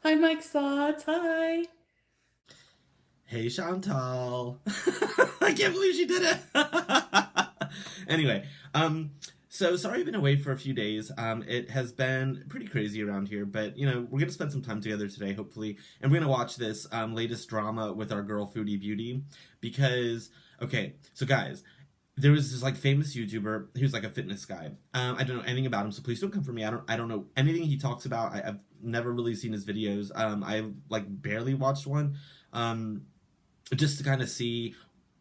Hi, Mike Slots. Hi. Hey, Chantal. I can't believe she did it. Anyway, so sorry I've been away for a few days. It has been pretty crazy around here, but we're gonna spend some time together today, hopefully, and we're gonna watch this latest drama with our girl Foodie Beauty because okay, so guys, there was this like famous YouTuber who's like a fitness guy. I don't know anything about him, so please don't come for me. I don't know anything he talks about. I've never really seen his videos. I like barely watched one. Um, just to kind of see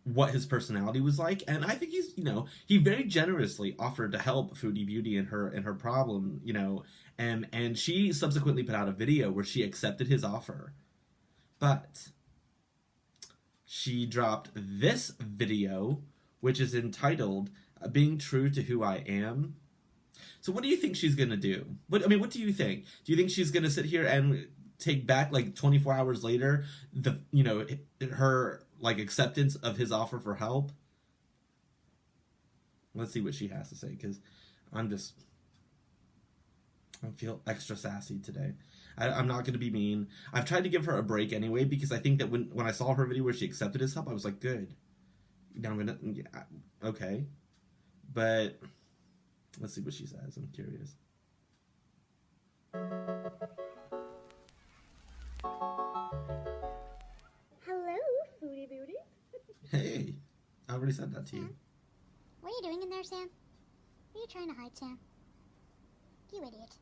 what his personality was like, and I think he very generously offered to help Foodie Beauty in her problem, and she subsequently put out a video where she accepted his offer, but she dropped this video, which is entitled "Being True to Who I Am." So what do you think she's gonna do? What do you think? Do you think she's gonna sit here and take back like 24 hours later her like acceptance of his offer for help? Let's see what she has to say because I'm just I feel extra sassy today. I'm not going to be mean. I've tried to give her a break anyway because I think that when I saw her video where she accepted his help, I was like, good. Now I'm gonna yeah, okay, but let's see what she says. I'm curious. Hello, Foodie Beauty. Hey, I already said that to you. Sam? What are you doing in there, Sam? What are you trying to hide, Sam? You idiot.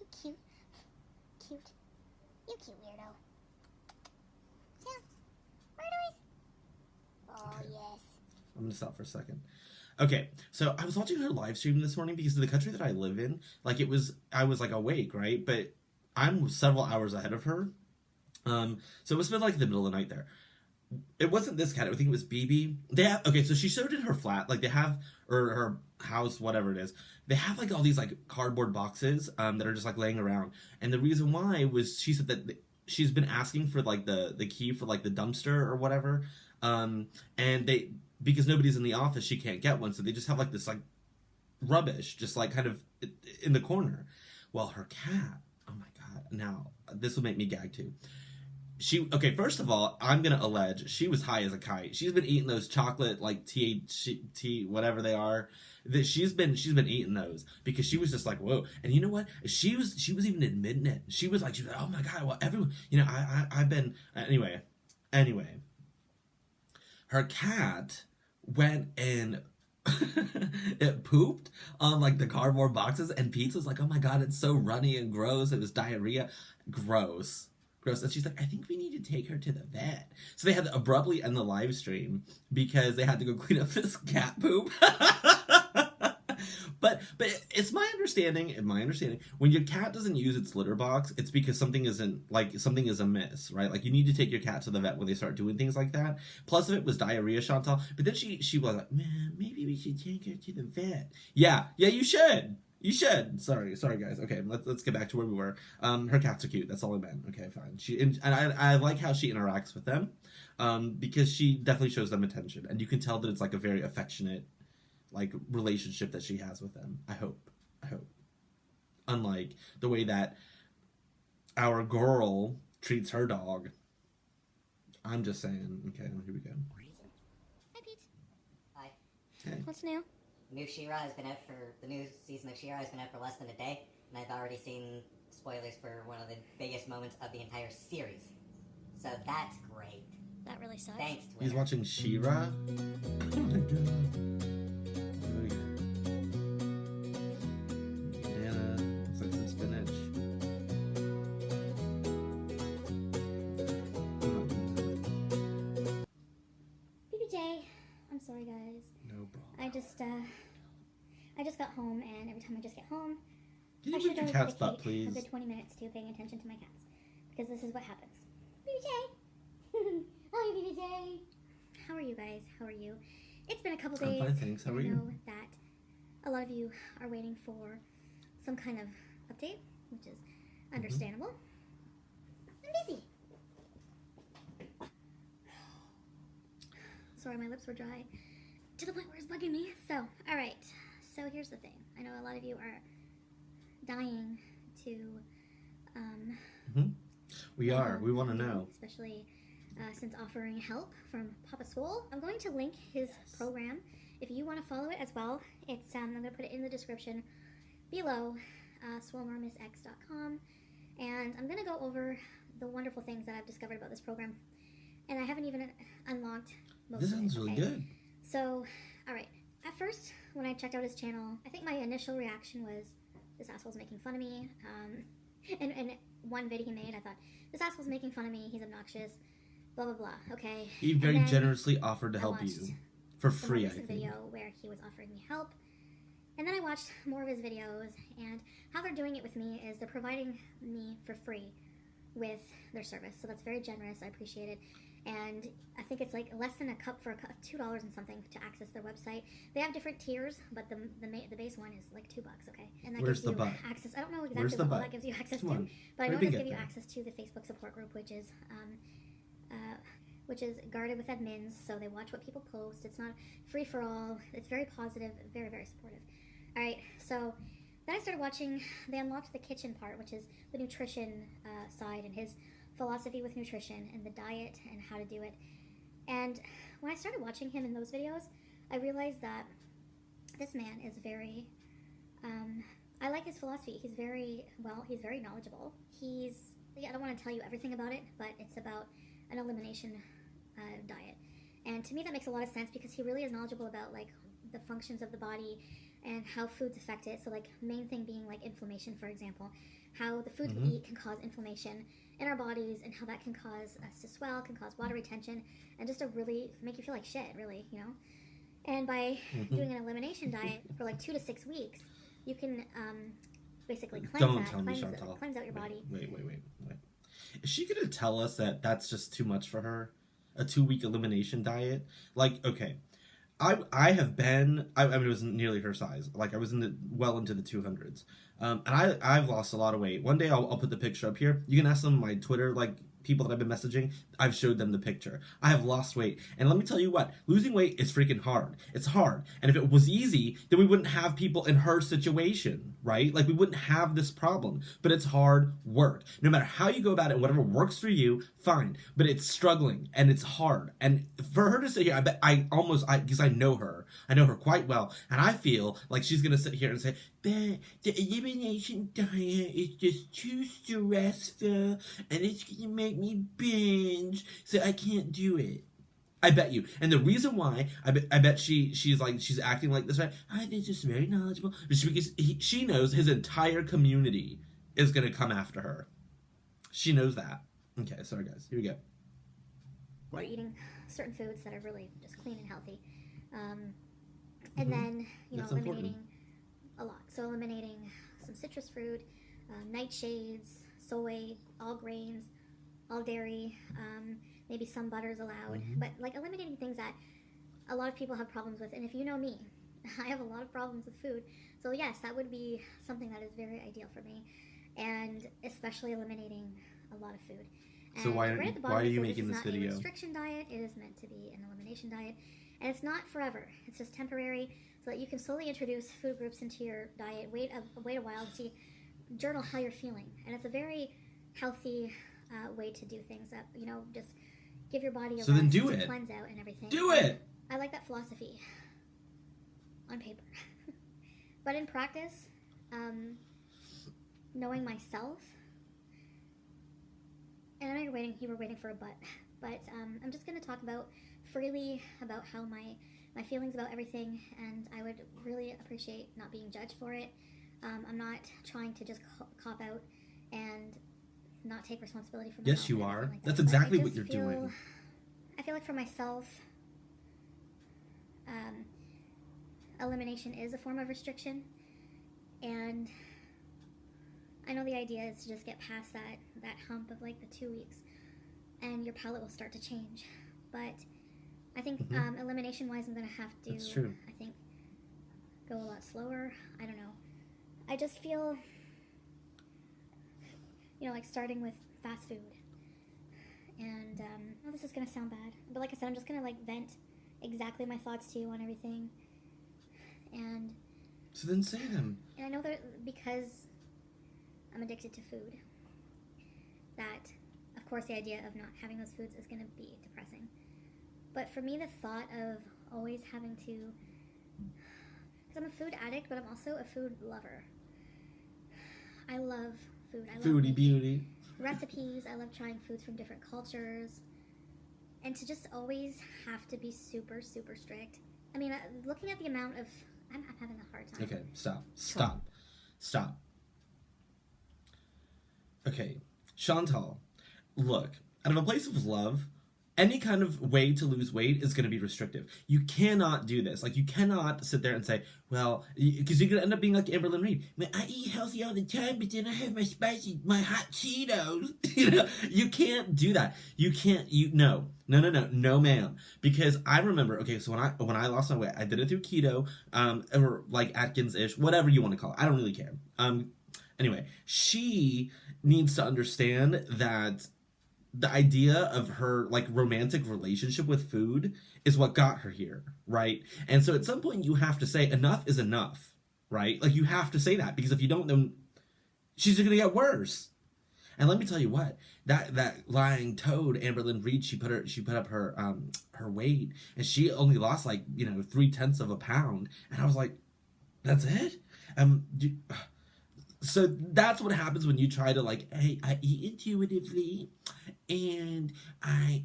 You cute. Cute. You cute weirdo. Sam, where do I... Oh, Okay. yes. I'm gonna stop for a second. Okay, so I was watching her live stream this morning because of the country that I live in. Like I was like awake, right? But I'm several hours ahead of her. So it was like the middle of the night there. It wasn't this cat. I think it was BB. They have okay. So she showed in her flat, like they have or her house, whatever it is. They have like all these like cardboard boxes that are just like laying around. And the reason why was she said that she's been asking for like the key for like the dumpster or whatever. And they because nobody's in the office, she can't get one. So they just have like this like rubbish, just like kind of in the corner. Well, her cat. Oh my god! Now this will make me gag too. She okay. First of all, I'm gonna allege she was high as a kite. She's been eating those chocolate like THT whatever they are. That she's been eating those because she was just like whoa. And you know what? She was even admitting it. She was like oh my god. Well, everyone I've been anyway. Her cat went and it pooped on like the cardboard boxes, and Pete was like, "Oh my god, it's so runny and gross. It was diarrhea, gross." Gross. And she's like, I think we need to take her to the vet. So they had to abruptly end the live stream because they had to go clean up this cat poop. but it's my understanding, when your cat doesn't use its litter box, it's because something is amiss, right? Like you need to take your cat to the vet when they start doing things like that. Plus, if it was diarrhea, Chantal. But then she was like, man, maybe we should take her to the vet. Yeah, you should. You should. Sorry, guys. Okay, let's get back to where we were. Her cats are cute. That's all I meant. Okay, fine. I like how she interacts with them, because she definitely shows them attention, and you can tell that it's like a very affectionate, like relationship that she has with them. I hope. Unlike the way that our girl treats her dog. I'm just saying. Okay, well, here we go. Hi, Pete. Hi. Hey. What's new? New She-Ra has been out for the new season of She-Ra has been out for less than a day, and I've already seen spoilers for one of the biggest moments of the entire series. So that's great. That really sucks. Thanks, Twitter. He's watching She-Ra. Oh my god. Here we go. Banana. Looks like some spinach. BBJ, I'm sorry, guys. No problem. I just got home, and every time I just get home, Can I you should move your really cat's butt, dedicate please? a good 20 minutes to paying attention to my cats, because this is what happens. BBJ! Hi, BBJ! How are you guys? How are you? It's been a couple days. I'm fine, thanks. How are I you? know that a lot of you are waiting for some kind of update, which is understandable. I'm busy. Sorry, my lips were dry to the point where it's bugging me. So, alright. So here's the thing. I know a lot of you are dying to We are. We want to him, know. especially since offering help from Papa Swole. I'm going to link his program if you want to follow it as well. It's I'm going to put it in the description below, swolenormousx.com, and I'm going to go over the wonderful things that I've discovered about this program, and I haven't even unlocked most This of it. sounds really good. So, alright, at first, when I checked out his channel, I think my initial reaction was, this asshole's making fun of me. And one video he made, I thought, this asshole's making fun of me, he's obnoxious, blah blah blah, okay. He very And then generously offered to I help you. watched For the free, most I recent think. video where he was offering me help. And then I watched more of his videos, and how they're doing it with me is they're providing me for free with their service. So that's very generous, I appreciate it. And I think it's like less than a cup for $2 and something to access their website. They have different tiers, but the base one is like $2, okay? And that Where's gives the you butt? access. I don't know Where's exactly the what all butt? that gives you access Come to, on. but I Where know did it we does give get you there? access to the Facebook support group, which is guarded with admins, so they watch what people post. It's not free for all. It's very positive, very, very supportive. All right, so then I started watching. They unlocked the kitchen part, which is the nutrition side and his philosophy with nutrition and the diet and how to do it. And when I started watching him in those videos, I realized that this man is very. I like his philosophy. He's very knowledgeable. I don't want to tell you everything about it, but it's about an elimination diet. And to me that makes a lot of sense because he really is knowledgeable about like the functions of the body and how foods affect it. So like main thing being like inflammation, for example, how the foods we eat can cause inflammation in our bodies and how that can cause us to swell, can cause water retention, and just to really make you feel like shit, really, you know. And by doing an elimination diet for like 2 to 6 weeks, you can basically cleanse out your body. Wait. Is she gonna tell us that that's just too much for her? A 2-week elimination diet? Like, okay. I have been, I mean, it was nearly her size. Like, I was well into the 200s. And I've lost a lot of weight. One day I'll put the picture up here. You can ask some of my Twitter, like, people that I've been messaging. I've showed them the picture. I have lost weight. And let me tell you what, losing weight is freaking hard. It's hard. And if it was easy, then we wouldn't have people in her situation, right? Like, we wouldn't have this problem. But it's hard work. No matter how you go about it, whatever works for you, fine. But it's struggling and it's hard. And for her to sit here, I bet because I know her quite well, and I feel like she's gonna sit here and say, "But the elimination diet is just too stressful, and it's gonna make me binge, so I can't do it." I bet you. And the reason why I bet she's acting like this, right? This just very knowledgeable, because she knows his entire community is gonna come after her. She knows that. Okay, sorry guys. Here we go. We're eating certain foods that are really just clean and healthy. And then, That's eliminating important. a lot. So eliminating some citrus fruit, nightshades, soy, all grains, all dairy, maybe some butters allowed. But like eliminating things that a lot of people have problems with. And if you know me, I have a lot of problems with food. So yes, that would be something that is very ideal for me. And especially eliminating a lot of food. So And why right at the bottom, are it you says making this is not video? a restriction diet. It is meant to be an elimination diet. And it's not forever. It's just temporary so that you can slowly introduce food groups into your diet. Wait a while and see, journal how you're feeling. And it's a very healthy way to do things that, just give your body a So then rest do to it. cleanse out and everything. Do it! I like that philosophy on paper. But in practice, knowing myself, and I know you were waiting for a but I'm just going to talk freely about how my feelings about everything, and I would really appreciate not being judged for it. I'm not trying to just cop out and not take responsibility for my Yes, health you and are. everything like that. That's But I exactly what just you're doing. I feel like for myself, elimination is a form of restriction, and I know the idea is to just get past that hump of like the 2 weeks, and your palate will start to change. But I think elimination-wise, I'm gonna have to. That's true. I think go a lot slower. I don't know. I just feel, like starting with fast food, and this is gonna sound bad, but like I said, I'm just gonna like vent exactly my thoughts to you on everything, and So then say them. I know that because I'm addicted to food. That, of course, the idea of not having those foods is going to be depressing. But for me, the thought of always having to, because I'm a food addict, but I'm also a food lover. I love food. I love Foodie Beauty. recipes. I love trying foods from different cultures. And to just always have to be super, super strict. I mean, looking at the amount of, I'm having a hard time. Okay, stop. Okay, Chantal, look, out of a place of love, any kind of way to lose weight is going to be restrictive. You cannot do this. Like, you cannot sit there and say, well, because you're going to end up being like Amberlynn Reed. Man, I eat healthy all the time, but then I have my hot Cheetos. You can't do that. No, ma'am. Because I remember, okay, so when I lost my weight, I did it through keto, or like Atkins-ish, whatever you want to call it. I don't really care. Anyway, she needs to understand that the idea of her like romantic relationship with food is what got her here, right? And so at some point you have to say enough is enough, right? Like you have to say that, because if you don't, then she's going to get worse. And let me tell you what, that lying toad Amberlynn Reed, she put up her weight, and she only lost like 0.3 of a pound, and I was like, that's it? So that's what happens when you try to like, hey, I eat intuitively, and I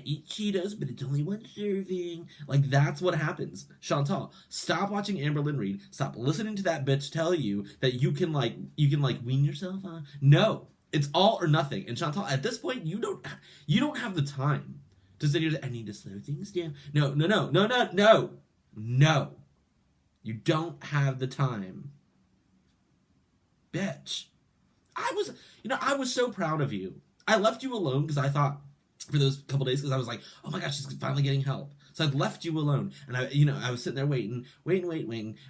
eat Cheetos, but it's only one serving. Like, that's what happens. Chantal, stop watching Amberlynn Reed. Stop listening to that bitch tell you that you can wean yourself on. No, it's all or nothing. And Chantal, at this point, you don't have the time to sit here and say, I need to slow things down. No. You don't have the time. Bitch. I was so proud of you. I left you alone because I thought, for those couple days, because I was like, oh my gosh, she's finally getting help. So I left you alone, and I was sitting there waiting,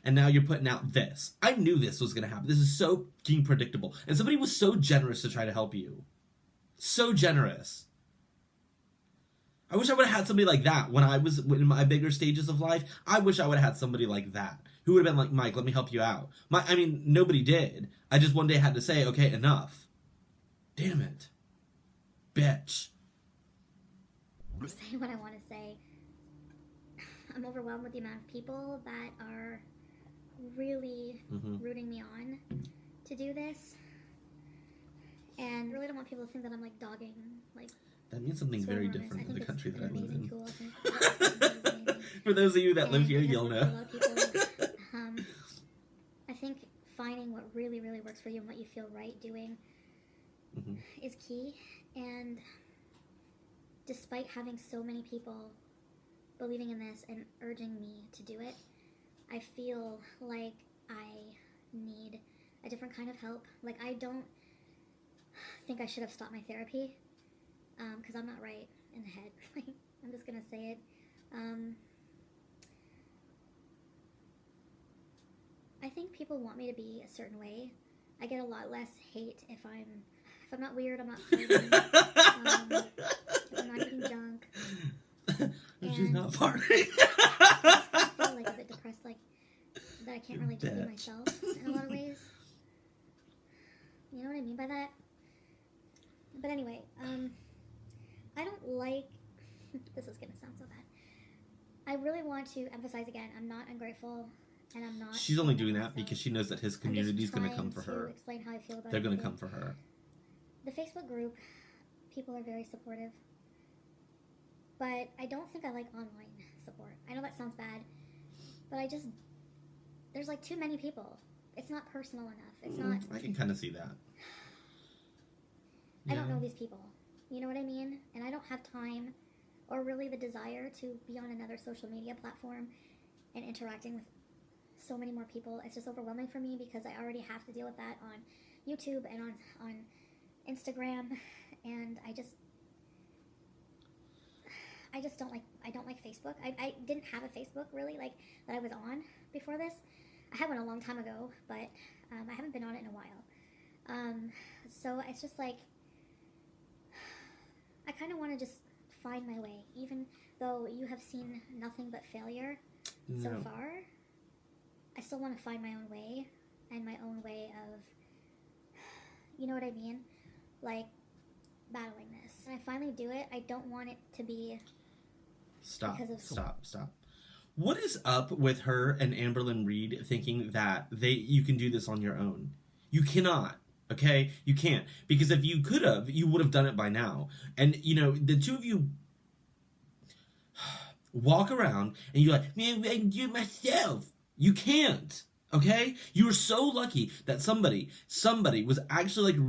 and now you're putting out this. I knew this was going to happen. This is so fucking predictable. And somebody was so generous to try to help you. So generous. I wish I would have had somebody like that when I was in my bigger stages of life. I wish I would have had somebody like that, who would have been like, Mike, let me help you out. Nobody did. I just one day had to say, okay, enough. Damn it. Bitch. Say what I want to say. I'm overwhelmed with the amount of people that are really rooting me on to do this. And I really don't want people to think that I'm like dogging, like, that means something very different in the country that I live in. Tool. I For those of you that live here, you'll a know. lot of people, I think finding what really, really works for you and what you feel right doing is key. And despite having so many people believing in this and urging me to do it, I feel like I need a different kind of help. Like, I don't think I should have stopped my therapy, because I'm not right in the head. I'm just gonna say it. I think people want me to be a certain way. I get a lot less hate if I'm not weird, I'm not fighting, if I'm not eating junk. She's not farting. I just feel like a bit depressed, like that I can't really just be myself in a lot of ways. You know what I mean by that? But anyway, I don't like, this is going to sound so bad. I really want to emphasize again, I'm not ungrateful, and I'm not... She's only doing that because she knows that his community is going to come for her. Explain how I feel about They're going to come for her. The Facebook group, people are very supportive, but I don't think I like online support. I know that sounds bad, but there's like too many people. It's not personal enough. It's not... I can kind of see that. I don't know these people. You know what I mean? And I don't have time or really the desire to be on another social media platform and interacting with so many more people. It's just overwhelming for me because I already have to deal with that on YouTube and on Instagram, and I don't like Facebook. I didn't have a Facebook really like that I was on before this. I had one a long time ago, but I haven't been on it in a while. So it's just like I kind of want to just find my way, even though you have seen nothing but failure so far. I still want to find my own way and my own way of, you know what I mean? Like, battling this. When I finally do it, I don't want it to be Stop. because of Stop. What is up with her and Amberlynn Reed thinking that you can do this on your own? You cannot. Okay? You can't. Because if you could have, you would have done it by now. And, you know, the two of you walk around and you're like, man, I can do it myself. You can't. Okay? You were so lucky that somebody was actually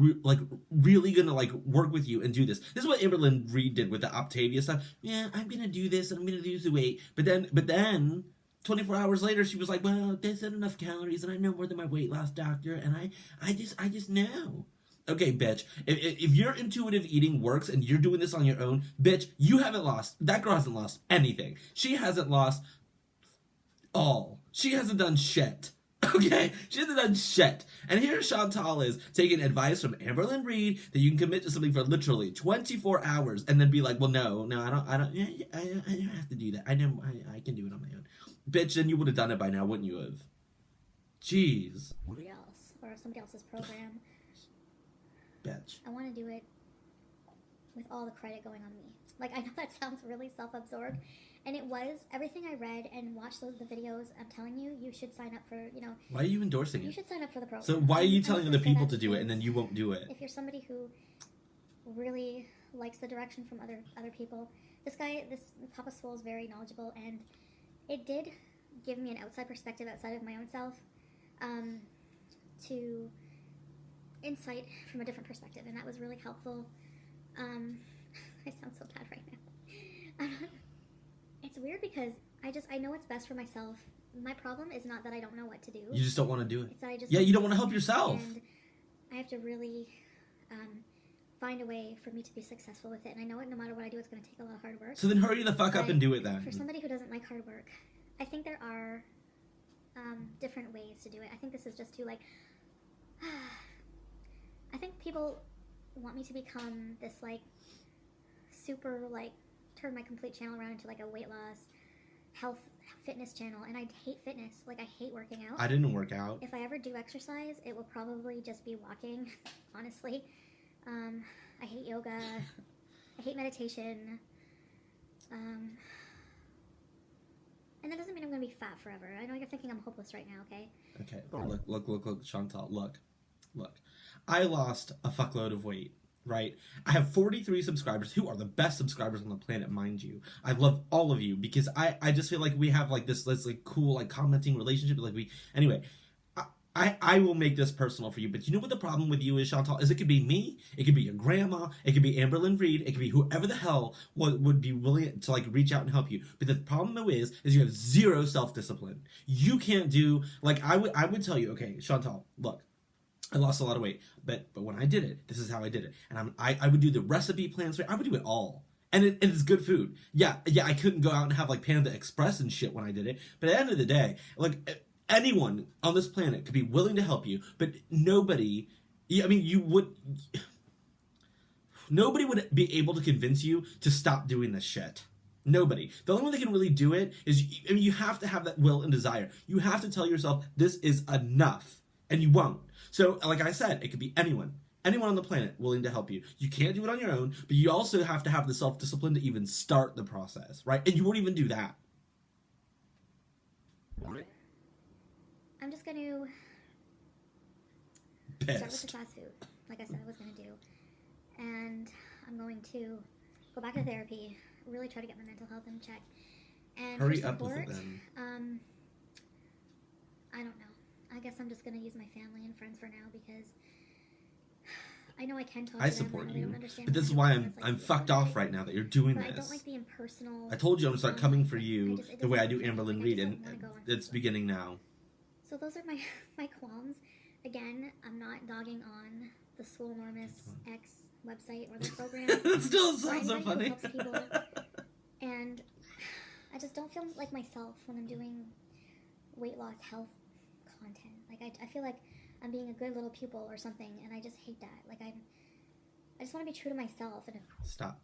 really gonna like work with you and do this. This is what Amberlynn Reed did with the Optavia stuff. Yeah, I'm gonna do this and I'm gonna lose the weight. But then 24 hours later she was like, well, there's not enough calories and I know more than my weight loss doctor and I just know. Okay, bitch. If your intuitive eating works and you're doing this on your own, bitch, you haven't lost. That girl hasn't lost anything. She hasn't lost all. She hasn't done shit. Okay? She hasn't done shit. And here Chantal is taking advice from Amberlynn Reed that you can commit to something for literally 24 hours and then be like, well, no, I don't have to do that. I know, I can do it on my own. Bitch, then you would have done it by now, wouldn't you have? Jeez. somebody else or somebody else's program. Bitch. I want to do it with all the credit going on me. Like, I know that sounds really self-absorbed, and it was. Everything I read and watched the videos, I'm telling you, you should sign up for, you know. Why are you endorsing You it? should sign up for the program. So why are you I'm telling just other gonna say people that to do it and because then you won't do it? if you're somebody who really likes the direction from other people, this Papa Swole is very knowledgeable, and it did give me an outside perspective outside of my own self, to insight from a different perspective, and that was really helpful. I sound so bad right now. It's weird because I know what's best for myself. My problem is not that I don't know what to do. You just don't want to do it. It's that I just you don't want to help yourself. And I have to really find a way for me to be successful with it. And I know no matter what I do, it's going to take a lot of hard work. So then hurry the fuck up and do it then. For somebody who doesn't like hard work, I think there are different ways to do it. I think this is just too like... I think people want me to become this like super like turn my complete channel around into like a weight loss, health, fitness channel, and I hate fitness. Like, I hate working out. I didn't work out. If I ever do exercise, it will probably just be walking, honestly. I hate yoga. I hate meditation. And that doesn't mean I'm going to be fat forever. I know you're thinking I'm hopeless right now, okay? Okay, look, Chantal, look. I lost a fuckload of weight, right? I have 43 subscribers who are the best subscribers on the planet, mind you. I love all of you because I just feel like we have like this like cool like commenting relationship. Anyway, I will make this personal for you, but you know what the problem with you is, Chantal, is it could be me, it could be your grandma, it could be Amberlynn Reed, it could be whoever the hell would be willing to like reach out and help you. But the problem though is you have zero self-discipline. You can't do, like, I would tell you, okay, Chantal, look, I lost a lot of weight, but when I did it, this is how I did it. And I would do the recipe plans, I would do it all. And it's good food. Yeah, I couldn't go out and have like Panda Express and shit when I did it. But at the end of the day, like, anyone on this planet could be willing to help you, but nobody would be able to convince you to stop doing this shit. Nobody. The only one that can really do it is, you have to have that will and desire. You have to tell yourself, this is enough. And you won't. So, like I said, it could be anyone on the planet willing to help you. You can't do it on your own, but you also have to have the self-discipline to even start the process, right? And you won't even do that. I'm just going to start with the fast food, like I said I was going to do. And I'm going to go back to therapy, really try to get my mental health in check. And Hurry for support, up with it then. I don't know. I guess I'm just going to use my family and friends for now because I know I can talk to them. I support they you, don't understand but this is why I'm fucked off right now that you're doing but this. I don't like the impersonal. I told you I'm gonna start coming for you it the way I doesn't do work for me. Amberlynn I Reed, just and don't wanna go on it's Facebook. beginning now. So those are my qualms. Again, I'm not dogging on the Swolenormous X website or the program. It still or sounds so anybody who funny. helps people. And I just don't feel like myself when I'm doing weight loss health content. Like, I feel like I'm being a good little pupil or something, and I just hate that. Like, I just want to be true to myself. And Stop.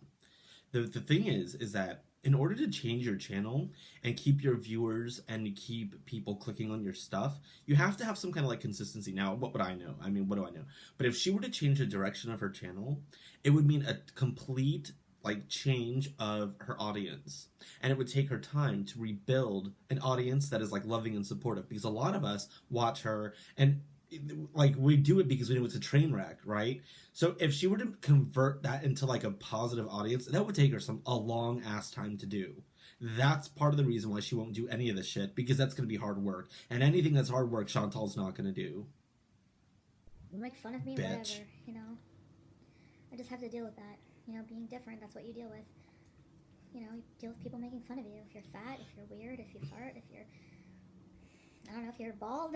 The thing is that in order to change your channel and keep your viewers and keep people clicking on your stuff, you have to have some kind of like consistency. Now, what would I know? I mean, what do I know? But if she were to change the direction of her channel, it would mean a complete like change of her audience, and it would take her time to rebuild an audience that is like loving and supportive, because a lot of us watch her and like we do it because we know it's a train wreck, right? So if she were to convert that into like a positive audience, that would take her a long ass time to do. That's part of the reason why she won't do any of this shit, because that's going to be hard work, and anything that's hard work Chantal's not going to do. Make fun of me, Bitch. whatever, you know. I just have to deal with that. You know, being different, that's what you deal with. You know, you deal with people making fun of you. If you're fat, if you're weird, if you fart, if you're, I don't know, if you're bald,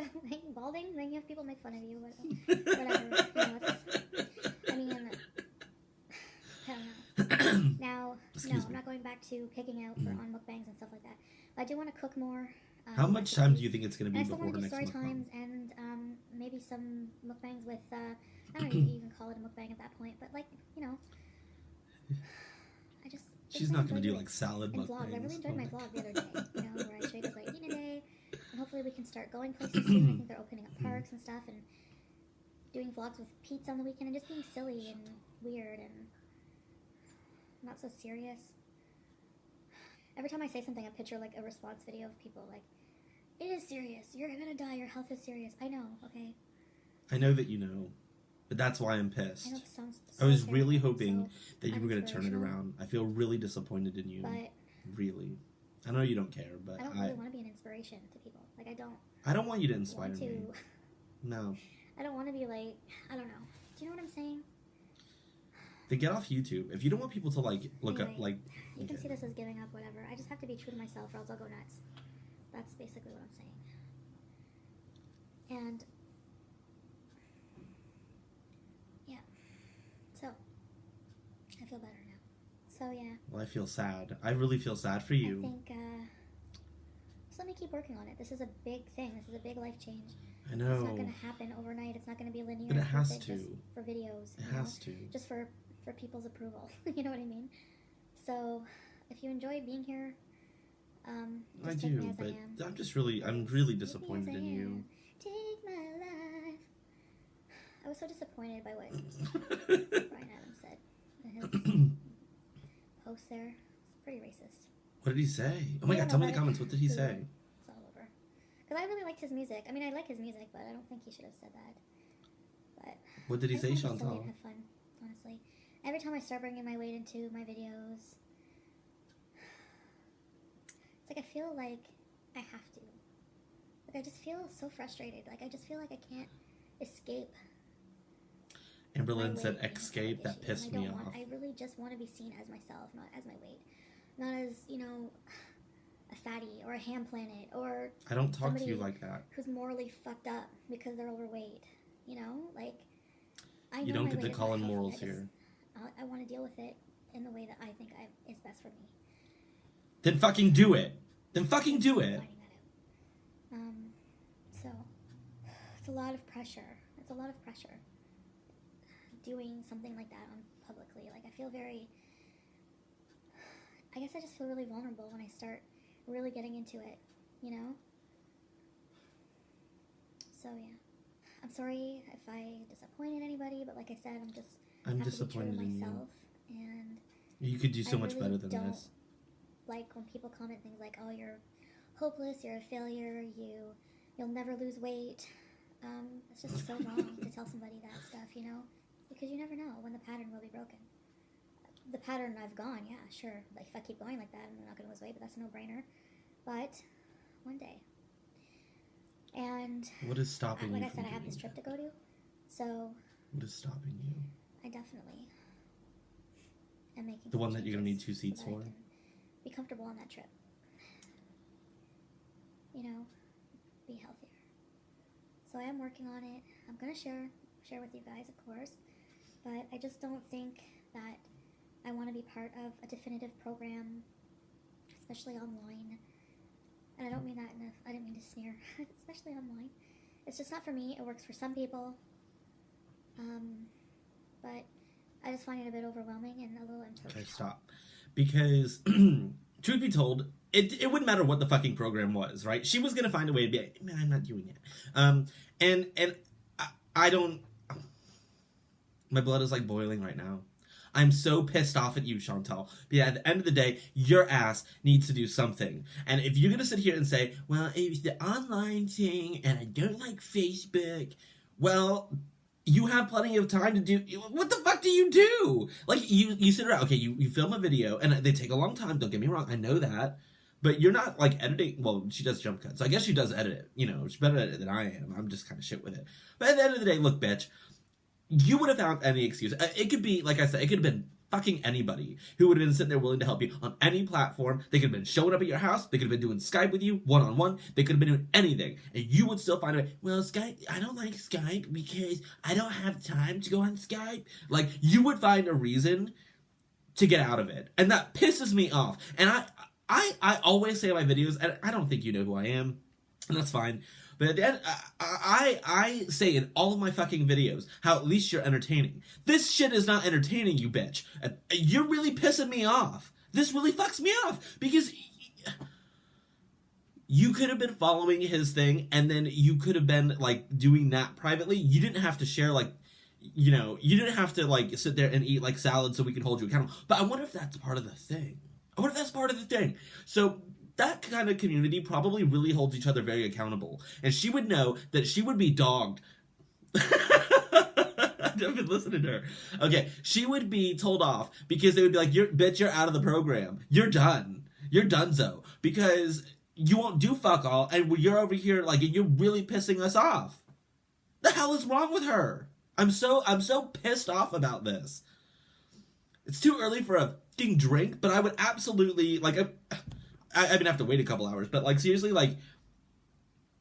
balding, then you have people make fun of you. Whatever. You know, I mean, I don't know. Now, I'm not going back to picking out on mukbangs and stuff like that. But I do want to cook more. How much time do you think it's going to be and I still before want her to do next story mukbang? times and maybe some mukbangs with, I don't know if you even call it a mukbang at that point, but like, you know, I just... She's not going to do like salad and mukbangs. vlogs. I really enjoyed my vlog the other day, you know, where I showed you what I eat today, and hopefully we can start going places soon. I think they're opening up parks and stuff, and doing vlogs with Pete's on the weekend, and just being silly and weird and not so serious. Every time I say something, I picture like a response video of people like, "It is serious. You're gonna die. Your health is serious." I know, okay? I know that you know, but that's why I'm I know pissed. this sounds so I was terrible, really hoping so that you were going to turn it uninspirational, around. I feel really disappointed in you. But Really. I know you don't care, but I don't really want to be an inspiration to people. Like, I don't want you to inspire want me. to... No. I don't want to be like... I don't know. Do you know what I'm saying? Then get off YouTube. If you don't want people to like look up Anyway, like... You can okay. see this as giving up, whatever. I just have to be true to myself or else I'll go nuts. That's basically what I'm saying. And... yeah. So, I feel better now. So, yeah. Well, I feel sad. I really feel sad for you. I think, just let me keep working on it. This is a big thing. This is a big life change. I It's know. not going to happen overnight. It's not going to be linear. But it has perfect, to. Just for videos. It you know? has to. Just for people's approval. You know what I mean? So, if you enjoy being here, I just take me do, as but I am. I'm really Take me disappointed as I in you. am. Take my life. I was so disappointed by what Brian Adams said in his post there. It's pretty racist. What did he say? Oh my I god, don't tell know me in the about comments. What did he it. say? It's all over. Because I really liked his music. I mean, I like his music, but I don't think he should have said that. But What did he I say, just wanna be silly Chantal? and have fun, honestly. Every time I start bringing my weight into my videos, it's like I feel like I have to. Like I just feel so frustrated. Like I just feel like I can't escape. Amberlynn my said, weight being a "Escape." public That issue, pissed and me I don't off. I really just want to be seen as myself, not as my weight, not as a fatty or a ham planet or I don't talk to you somebody like that. who's morally fucked up because they're overweight. You know, like I know You don't my get to weight is call not in healthy. morals I just- here. I want to deal with it in the way that I think is best for me. Then fucking do it. Then fucking do it. Finding that out. So it's a lot of pressure. It's a lot of pressure doing something like that on publicly. Like I feel very. I guess I just feel really vulnerable when I start really getting into it. You know. So yeah, I'm sorry if I disappointed anybody, but like I said, I'm I'm have to be true to disappointed in you. myself, and You could do so I much really better than don't this. like when people comment things like, "Oh, you're hopeless, you're a failure, you'll never lose weight." It's just so wrong to tell somebody that stuff, you know, because you never know when the pattern will be broken. The pattern I've gone, yeah, sure. Like if I keep going like that, I'm not gonna lose weight, but that's a no-brainer. But one day, and What is stopping like you I from said, I have doing this trip that? to go to, so What is stopping you? I definitely am making The some one that you're gonna need changes 2 seats so that I for? can be comfortable on that trip. You know, be healthier. So I am working on it. I'm gonna share with you guys, of course, but I just don't think that I want to be part of a definitive program, especially online. And I don't mean that I didn't mean to sneer, especially online. It's just not for me. It works for some people. But I just find it a bit overwhelming and a little impersonal. Okay, stop. Because truth be told, it wouldn't matter what the fucking program was, right? She was gonna find a way to be like, man, I'm not doing it. And I don't. My blood is like boiling right now. I'm so pissed off at you, Chantal. But yeah, at the end of the day, your ass needs to do something. And if you're gonna sit here and say, well, it was the online thing, and I don't like Facebook, well, you have plenty of time to do. What the fuck do you do? Like, you sit around, okay, you film a video, and they take a long time, don't get me wrong, I know that. But you're not, like, editing. Well, she does jump cuts. So I guess she does edit it. You know, she's better at it than I am. I'm just kind of shit with it. But at the end of the day, look, bitch, you would have found any excuse. It could be, like I said, it could have been fucking anybody who would have been sitting there willing to help you on any platform. They could have been showing up at your house. They could have been doing Skype with you, one-on-one. They could have been doing anything. And you would still find a way, well, Skype, I don't like Skype because I don't have time to go on Skype. Like, you would find a reason to get out of it. And that pisses me off. And I always say in my videos, and I don't think you know who I am, and that's fine. But at the end, I say in all of my fucking videos how at least you're entertaining. This shit is not entertaining, you bitch. You're really pissing me off. This really fucks me off. Because you could have been following his thing, and then you could have been, like, doing that privately. You didn't have to share, like, you know, you didn't have to, like, sit there and eat, like, salad so we can hold you accountable. But I wonder if that's part of the thing. So that kind of community probably really holds each other very accountable. And she would know that she would be dogged. I've been listening to her. Okay, she would be told off because they would be like, you're out of the program. You're done. You're donezo. Because you won't do fuck all, and you're over here, like, and you're really pissing us off. The hell is wrong with her? I'm so pissed off about this. It's too early for a fucking drink, but I would absolutely, like, I mean, I have to wait a couple hours, but, like, seriously, like,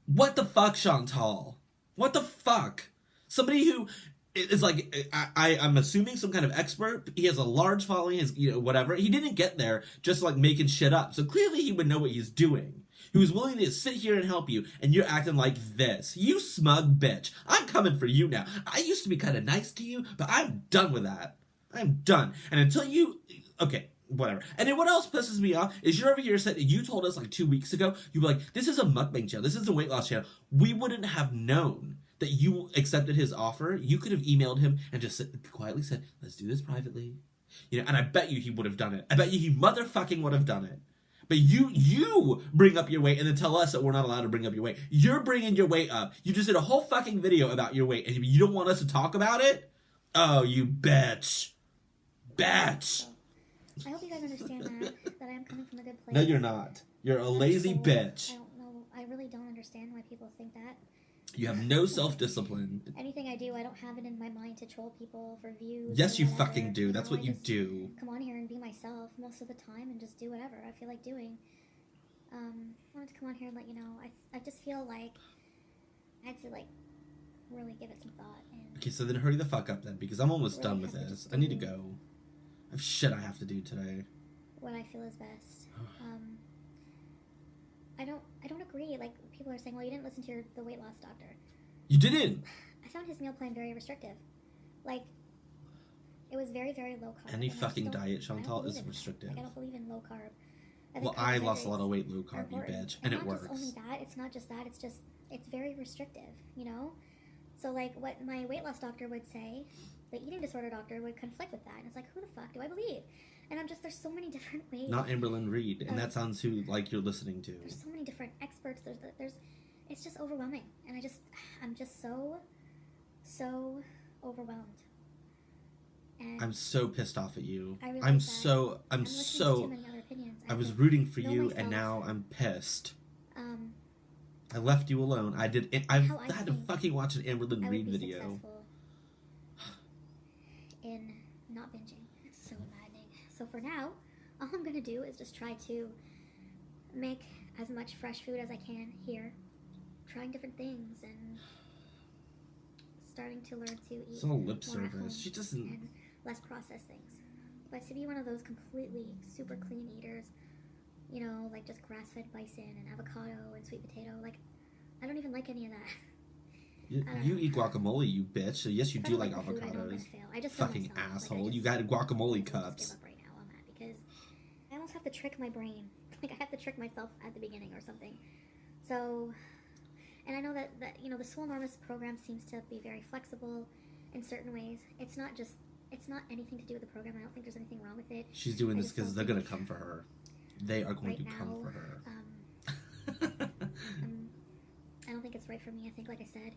what the fuck, Chantal? What the fuck? Somebody who is, like, I'm assuming some kind of expert. He has a large following, you know, whatever. He didn't get there just, like, making shit up. So clearly he would know what he's doing. He was willing to sit here and help you, and you're acting like this. You smug bitch. I'm coming for you now. I used to be kind of nice to you, but I'm done with that. I'm done. And until you... Okay, whatever. And then what else pisses me off is you're over here saying, you told us like 2 weeks ago, you were like, this is a mukbang channel, this is a weight loss channel. We wouldn't have known that you accepted his offer. You could have emailed him and just quietly said, let's do this privately. You know, and I bet you he would have done it. I bet you he motherfucking would have done it. But you bring up your weight and then tell us that we're not allowed to bring up your weight. You're bringing your weight up. You just did a whole fucking video about your weight and you don't want us to talk about it? Oh, you bitch. Bitch. I hope you guys understand that I am coming from a good place. No, you're not. You're a lazy bitch. I don't know. I really don't understand why people think that. You have no self-discipline. Anything I do, I don't have it in my mind to troll people for views. Yes, you whatever. fucking do. That's what you do. Come on here and be myself most of the time and just do whatever I feel like doing. I wanted to come on here and let you know. I just feel like I had to, like, really give it some thought. And Okay, so then hurry the fuck up then, because I'm almost really done with have to this. just I need to do go. I have shit I have to do today. what I feel is best. I don't agree. Like, people are saying, well, you didn't listen to the weight loss doctor. You didn't. I found his meal plan very restrictive. Like, it was very, very low carb. Any and I just fucking don't- diet, I don't Chantal, believe is in that. restrictive. Like, I don't believe in low carb. Well, I lost a lot of weight low carb, you bitch, and it not works. just only that, it's not just that, it's very restrictive, you know? So, like, what my weight loss doctor would say, the eating disorder doctor would conflict with that. And it's like, who the fuck do I believe? And there's so many different ways. Not Amberlyn Reed, and that sounds who, like, you're listening to. There's so many different experts. It's just overwhelming. And I'm just so overwhelmed. And I'm so pissed off at you. I realize I'm that so, listening to too many other opinions. I was have to rooting for know you, myself. and now I'm pissed. Um, I left you alone. I How I had to think fucking watch an Amberlyn I Reed would be video. successful in not binging. It's so maddening. So for now, all I'm gonna do is just try to make as much fresh food as I can here, trying different things and starting to learn to eat It's all lip more at home service. She doesn't. and less processed things. But to be one of those completely super clean eaters, you know, like just grass-fed bison and avocado and sweet potato, like I don't even like any of that. You eat guacamole, you bitch. So yes, you If I do don't like the food, I know I'm gonna avocados. fail. I just feel Fucking myself. Like, asshole. I You just- got guacamole I just cups. give up right now on that because I almost have to trick my brain. Like, I have to trick myself at the beginning or something. So, and I know that the Swole Enormous program seems to be very flexible in certain ways. It's not anything to do with the program. I don't think there's anything wrong with it. She's doing this because they're going to come for her. They are going right to now, come for her. I don't think it's right for me. I think, like I said,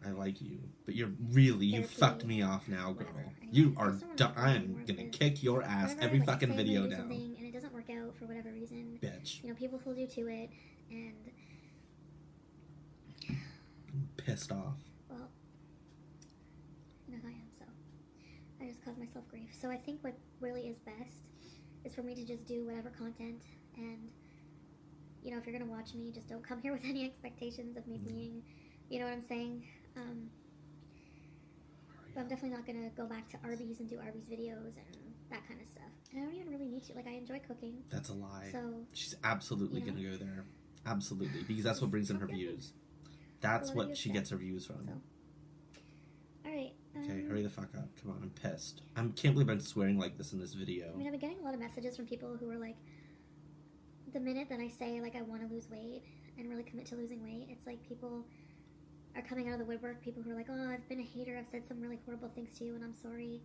I like you, but you therapy, fucked me off now, girl. whatever. Anyway, You I are just don't done. wanna I'm anymore gonna because kick your ass whenever every I, fucking say I'm video gonna do now. something and it doesn't work out for whatever reason, Bitch. people hold you to it, and I'm pissed off. well, you know how I am, so I just caused myself grief. So I think what really is best is for me to just do whatever content, and if you're gonna watch me, just don't come here with any expectations of me being, you know what I'm saying? But I'm definitely not gonna go back to Arby's and do Arby's videos and that kind of stuff. And I don't even really need to. Like, I enjoy cooking. That's a lie. So She's absolutely you know? gonna go there. Absolutely, because that's what brings in her views. That's Whatever what you she say. gets her views from. So, all right. Okay, hurry the fuck up. Come on, I'm pissed. I can't believe I'm swearing like this in this video. I mean, I've been getting a lot of messages from people who are like, the minute that I say, like, I want to lose weight and really commit to losing weight, it's like people are coming out of the woodwork. People who are like, oh, I've been a hater. I've said some really horrible things to you, and I'm sorry.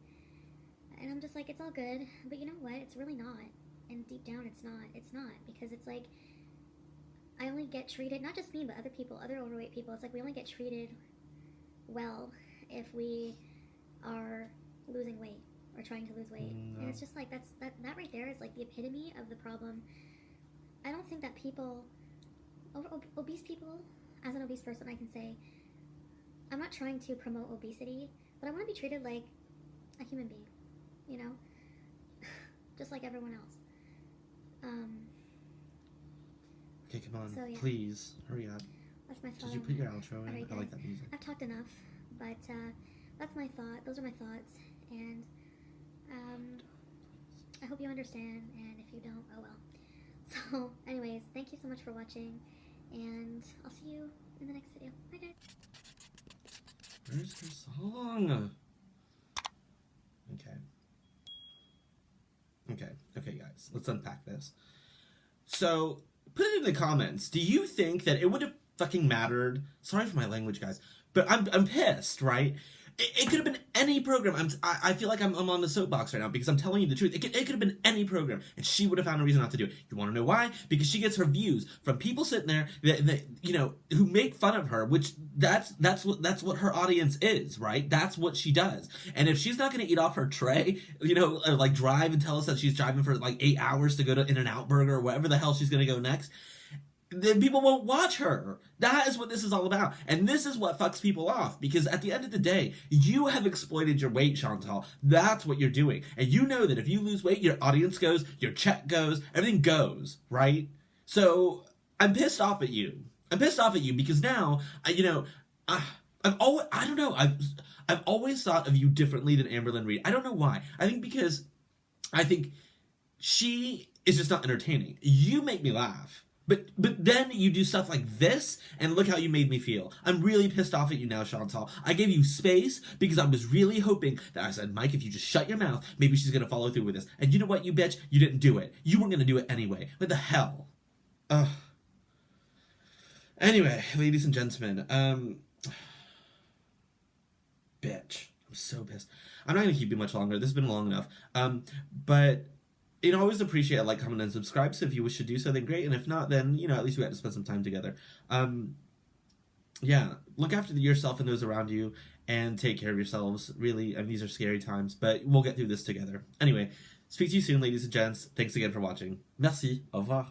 And I'm just like, it's all good. But you know what? It's really not. And deep down, it's not. It's not. Because it's like, I only get treated, not just me, but other people, other overweight people. It's like we only get treated well if we are losing weight or trying to lose weight. No. And it's just like, that right there is like the epitome of the problem. I don't think that people, obese people, as an obese person, I can say, I'm not trying to promote obesity, but I want to be treated like a human being, just like everyone else. Okay, come on. So, yeah. Please, hurry up. That's my thought. Did you on put your that. outro in? Alright, I like guys. that music. I've talked enough, but that's my thought. Those are my thoughts, and I hope you understand, and if you don't, oh well. So, anyways, thank you so much for watching, and I'll see you in the next video. Bye, guys. Where's the song? Okay, guys. Let's unpack this. So, put it in the comments. Do you think that it would have fucking mattered? Sorry for my language, guys. But I'm pissed, right? It could have been any program. I feel like I'm on the soapbox right now because I'm telling you the truth. It could have been any program, and she would have found a reason not to do it. You want to know why? Because she gets her views from people sitting there that who make fun of her. Which that's what her audience is, right? That's what she does. And if she's not going to eat off her tray, like drive and tell us that she's driving for like 8 hours to go to In-N-Out Burger or wherever the hell she's going to go next, then people won't watch her. That is what this is all about. And this is what fucks people off. Because at the end of the day, you have exploited your weight, Chantal. That's what you're doing. And you know that if you lose weight, your audience goes, your check goes, everything goes, right? So, I'm pissed off at you. I'm pissed off at you because now, I've always thought of you differently than Amberlynn Reed. I don't know why. I think she is just not entertaining. You make me laugh. But then you do stuff like this, and look how you made me feel. I'm really pissed off at you now, Chantal. I gave you space because I was really hoping that I said, Mike, if you just shut your mouth, maybe she's going to follow through with this. And you know what, you bitch? You didn't do it. You weren't going to do it anyway. What the hell? Ugh. Anyway, ladies and gentlemen, bitch. I'm so pissed. I'm not going to keep you much longer. This has been long enough. But... I always appreciate a like, comment, and subscribe, so if you wish to do so, then great, and if not, then, at least we got to spend some time together. Yeah, look after yourself and those around you, and take care of yourselves, really. These are scary times, but we'll get through this together. Anyway, speak to you soon, ladies and gents. Thanks again for watching. Merci. Au revoir.